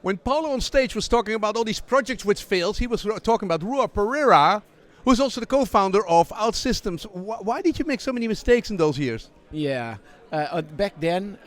when Paulo on stage was talking about all these projects which failed, he was talking about Rui Pereira, who's also the co-founder of OutSystems. Why did you make so many mistakes in those years? Yeah, back then,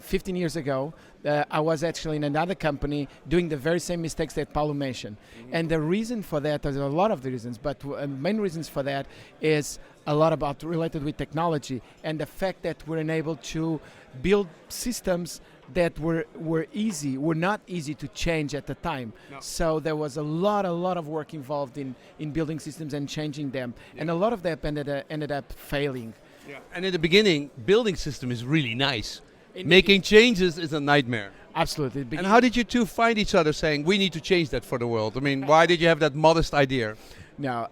15 years ago, I was actually in another company doing the very same mistakes that Paulo mentioned. And the reason for that, there's a lot of the reasons, but main reasons for that is a lot about related with technology and the fact that we're unable to build systems that were not easy to change at the time. No. So there was a lot of work involved in building systems and changing them. Yeah. And a lot of that ended up failing. Yeah. And in the beginning, building system is really nice. In Making changes is a nightmare. Absolutely. And how did you two find each other saying, we need to change that for the world? I mean, why did you have that modest idea? No,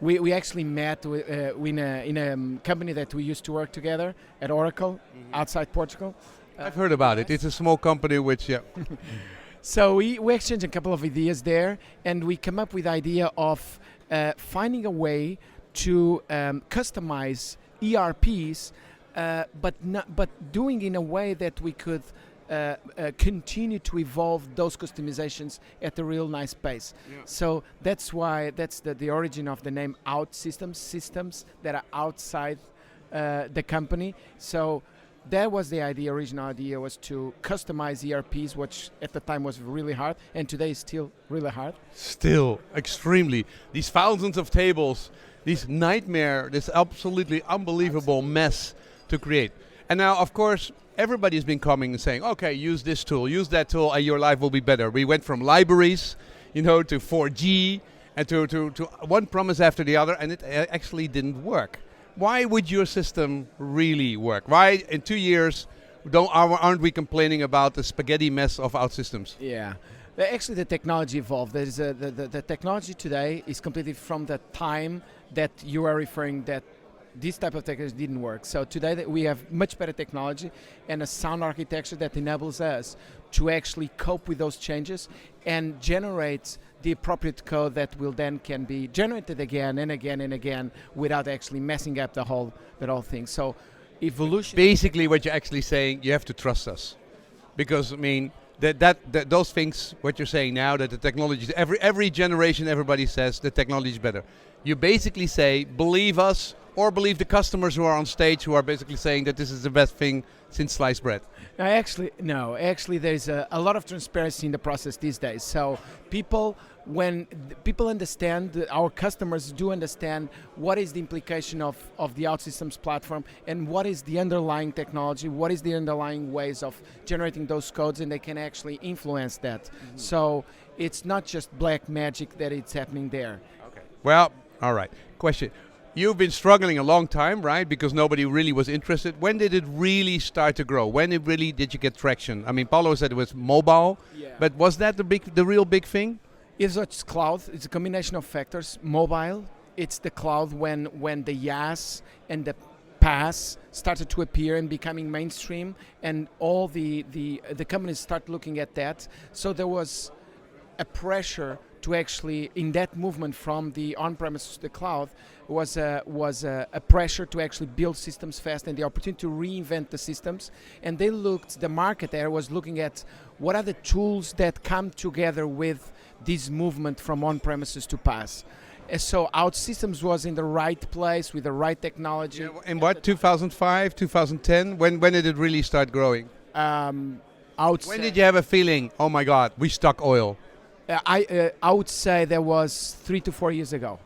we actually met in a company that we used to work together at Oracle, outside Portugal. I've heard about it. It's a small company which, yeah. So we exchanged a couple of ideas there, and we come up with the idea of finding a way to customize ERPs, but doing in a way that we could continue to evolve those customizations at a real nice pace. Yeah. So that's the origin of the name OutSystems, systems that are outside the company. So that was the idea. Original idea was to customize ERPs, which at the time was really hard, and today is still really hard. Still, extremely. These thousands of tables, this nightmare, this absolutely unbelievable mess to create. And now, of course, everybody has been coming and saying, okay, use this tool, use that tool, and your life will be better. We went from libraries, to 4G, and to one promise after the other, and it actually didn't work. Why would your system really work? Why, in 2 years, aren't we complaining about the spaghetti mess of OutSystems? Yeah. Actually, the technology evolved. There's the technology today is completely from the time that you are referring that this type of technology didn't work. So today we have much better technology and a sound architecture that enables us to actually cope with those changes and generate the appropriate code that will then can be generated again and again and again without actually messing up the whole thing. So evolution. Basically, what you're actually saying, you have to trust us, because I mean that those things. What you're saying now, that the technology, every generation, everybody says the technology is better. You basically say, believe us, or believe the customers who are on stage who are basically saying that this is the best thing since sliced bread. Actually, there's a lot of transparency in the process these days. So when people understand, our customers do understand what is the implication of the OutSystems platform and what is the underlying technology, what is the underlying ways of generating those codes, and they can actually influence that. Mm-hmm. So it's not just black magic that it's happening there. Okay. Well, all right. Question. You've been struggling a long time, right? Because nobody really was interested. When did it really start to grow? When did you get traction? I mean, Paulo said it was mobile, but was that the real big thing? It's cloud. It's a combination of factors. Mobile, it's the cloud when the IaaS and the PaaS started to appear and becoming mainstream, and all the companies start looking at that. So there was a pressure to actually, in that movement from the on-premise to the cloud, was a pressure to actually build systems fast and the opportunity to reinvent the systems. And the market there was looking at what are the tools that come together with this movement from on-premises to PaaS. And so OutSystems was in the right place with the right technology. Yeah, in what, 2005, 2010? When did it really start growing? When did you have a feeling, oh my God, we struck oil? I would say that was 3 to 4 years ago.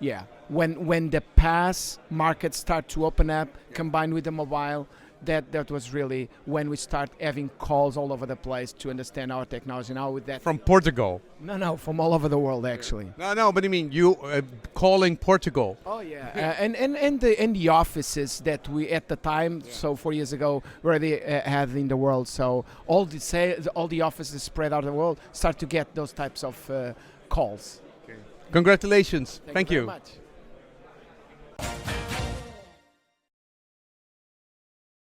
Yeah, when the PaaS market started to open up, combined with the mobile, that was really when we start having calls all over the place to understand our technology. Now with that, from Portugal? No, from all over the world actually. No, but I mean you calling Portugal. Oh yeah, and the offices that we at the time, so 4 years ago, already had in the world. So all the offices spread out the world start to get those types of calls. Okay. Congratulations! Thank you you. Very much.